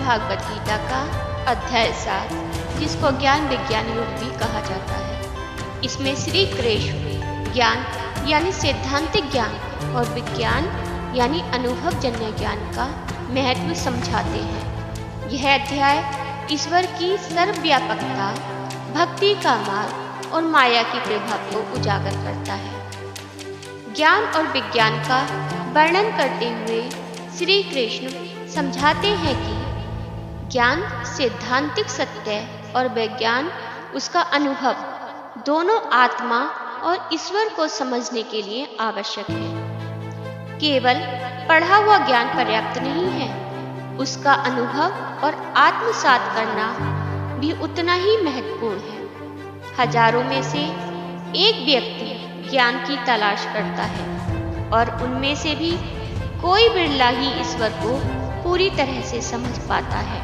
भागवत गीता का अध्याय 7, जिसको ज्ञान विज्ञान योग भी कहा जाता है। इसमें श्री कृष्ण ज्ञान यानी सैद्धांतिक ज्ञान और विज्ञान यानी अनुभवजन्य ज्ञान का महत्व समझाते हैं। यह अध्याय ईश्वर की सर्वव्यापकता, भक्ति का मार्ग और माया के प्रभाव को उजागर करता है। ज्ञान और विज्ञान का वर्णन करते हुए श्री कृष्ण समझाते हैं कि ज्ञान सैद्धांतिक सत्य और विज्ञान उसका अनुभव दोनों आत्मा और ईश्वर को समझने के लिए आवश्यक है। केवल पढ़ा हुआ ज्ञान पर्याप्त नहीं है, उसका अनुभव और आत्मसात करना भी उतना ही महत्वपूर्ण है। हजारों में से एक व्यक्ति ज्ञान की तलाश करता है और उनमें से भी कोई बिरला ही ईश्वर को पूरी तरह से समझ पाता है।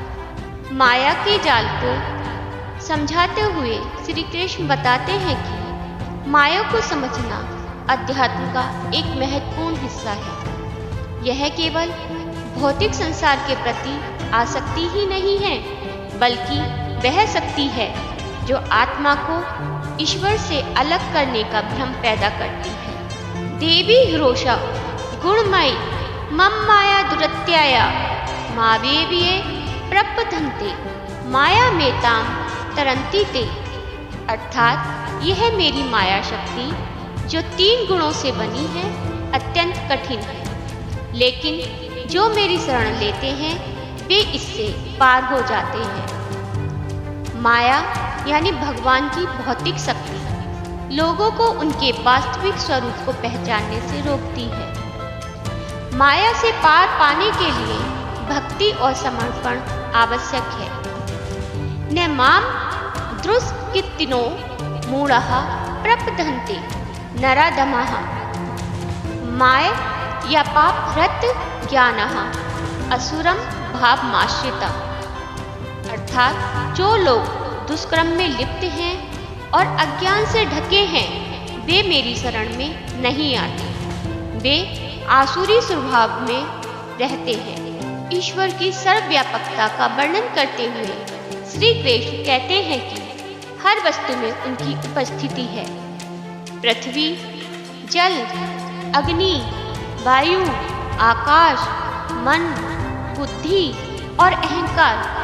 माया के जाल को समझाते हुए श्री कृष्ण बताते हैं कि माया को समझना अध्यात्म का एक महत्वपूर्ण हिस्सा है। यह केवल भौतिक संसार के प्रति आसक्ति ही नहीं है, बल्कि वह शक्ति है जो आत्मा को ईश्वर से अलग करने का भ्रम पैदा करती है। देवी हिरोषा गुणमयी मम माया दुरत्याया मावेविये प्रपथन्ते माया मेताम तरंती ते। अर्थात यह मेरी माया शक्ति जो 3 गुणों से बनी है अत्यंत कठिन है, लेकिन जो मेरी शरण लेते हैं वे इससे पार हो जाते हैं। माया यानी भगवान की भौतिक शक्ति लोगों को उनके वास्तविक स्वरूप को पहचानने से रोकती है। माया से पार पाने के लिए भक्ति और समर्पण आवश्यक है। न माम दुष्कृतिनो मूढ़ः प्रपद्यन्ते नराधमाः माय या पाप हृत ज्ञानः असुरम भावमाश्रिता। अर्थात जो लोग दुष्कर्म में लिप्त हैं और अज्ञान से ढके हैं वे मेरी शरण में नहीं आते, वे आसुरी स्वभाव में रहते हैं। ईश्वर की सर्वव्यापकता का वर्णन करते हुए श्री कृष्ण कहते हैं कि हर वस्तु में उनकी उपस्थिति है। पृथ्वी, जल, अग्नि, वायु, आकाश, मन, बुद्धि और अहंकार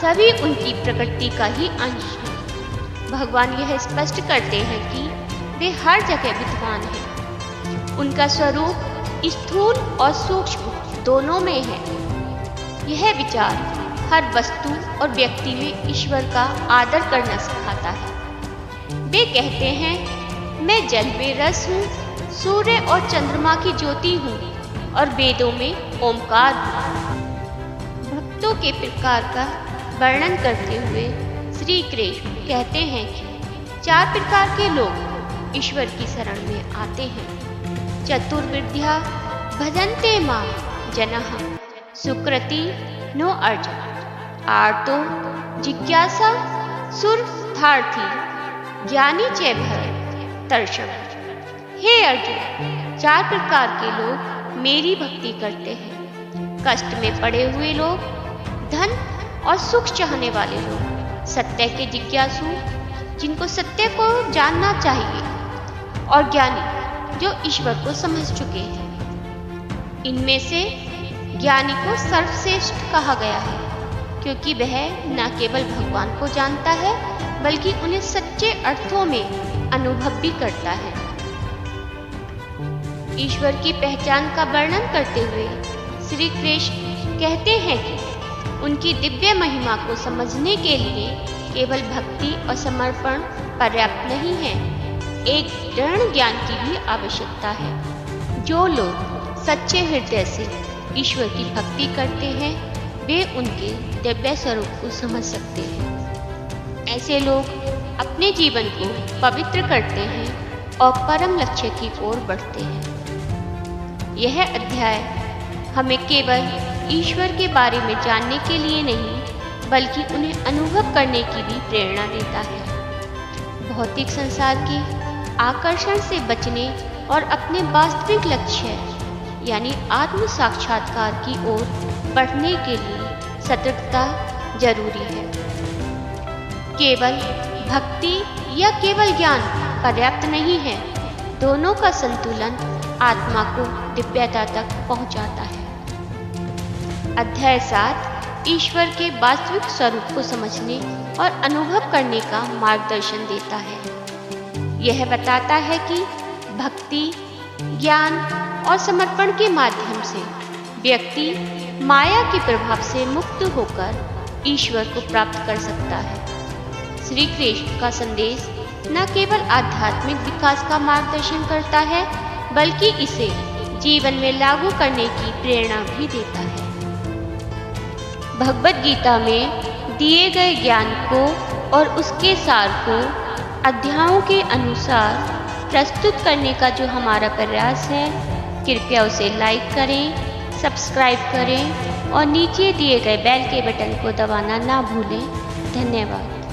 सभी उनकी प्रकृति का ही अंश है। भगवान यह स्पष्ट करते हैं कि वे हर जगह विद्यमान हैं। उनका स्वरूप स्थूल और सूक्ष्म दोनों में है। यह विचार हर वस्तु और व्यक्ति में ईश्वर का आदर करना सिखाता है। वे कहते हैं, मैं जल में रस हूँ, सूर्य और चंद्रमा की ज्योति हूँ और वेदों में ओमकार हूँ। भक्तों के प्रकार का वर्णन करते हुए श्री कृष्ण कहते हैं कि 4 प्रकार के लोग ईश्वर की शरण में आते हैं। चतुर्विद्या भजन्ते मां जनः सुकृति नो अर्जुन आर्तो जिज्ञासा सुरथार्थी ज्ञानी च भरतर्षभ। हे अर्जुन, 4 प्रकार के लोग मेरी भक्ति करते हैं। कष्ट में पड़े हुए लोग, धन और सुख चाहने वाले लोग, सत्य के जिज्ञासु जिनको सत्य को जानना चाहिए, और ज्ञानी जो ईश्वर को समझ चुके हैं। इनमें से ज्ञानी को सर्वश्रेष्ठ कहा गया है, क्योंकि वह न केवल भगवान को जानता है बल्कि उन्हें सच्चे अर्थों में अनुभव भी करता है। ईश्वर की पहचान का वर्णन करते हुए श्री कृष्ण कहते हैं कि उनकी दिव्य महिमा को समझने के लिए केवल भक्ति और समर्पण पर्याप्त नहीं है, एक दृढ़ ज्ञान की भी आवश्यकता है। जो लोग सच्चे हृदय से ईश्वर की भक्ति करते हैं वे उनके दिव्य स्वरूप को समझ सकते हैं। ऐसे लोग अपने जीवन को पवित्र करते हैं और परम लक्ष्य की ओर बढ़ते हैं। यह अध्याय हमें केवल ईश्वर के बारे में जानने के लिए नहीं, बल्कि उन्हें अनुभव करने की भी प्रेरणा देता है। भौतिक संसार के आकर्षण से बचने और अपने वास्तविक लक्ष्य यानी आत्म साक्षात्कार की ओर बढ़ने के लिए सतर्कता जरूरी है। केवल भक्ति या केवल ज्ञान पर्याप्त नहीं है, दोनों का संतुलन आत्मा को दिव्यता तक पहुंचाता है। अध्याय 7 ईश्वर के वास्तविक स्वरूप को समझने और अनुभव करने का मार्गदर्शन देता है। यह बताता है कि भक्ति, ज्ञान और समर्पण के माध्यम से व्यक्ति माया के प्रभाव से मुक्त होकर ईश्वर को प्राप्त कर सकता है। श्री कृष्ण का संदेश न केवल आध्यात्मिक विकास का मार्गदर्शन करता है, बल्कि इसे जीवन में लागू करने की प्रेरणा भी देता है। भगवद गीता में दिए गए ज्ञान को और उसके सार को अध्यायों के अनुसार प्रस्तुत करने का जो हमारा प्रयास है, कृपया उसे लाइक करें, सब्सक्राइब करें और नीचे दिए गए बेल के बटन को दबाना ना भूलें। धन्यवाद।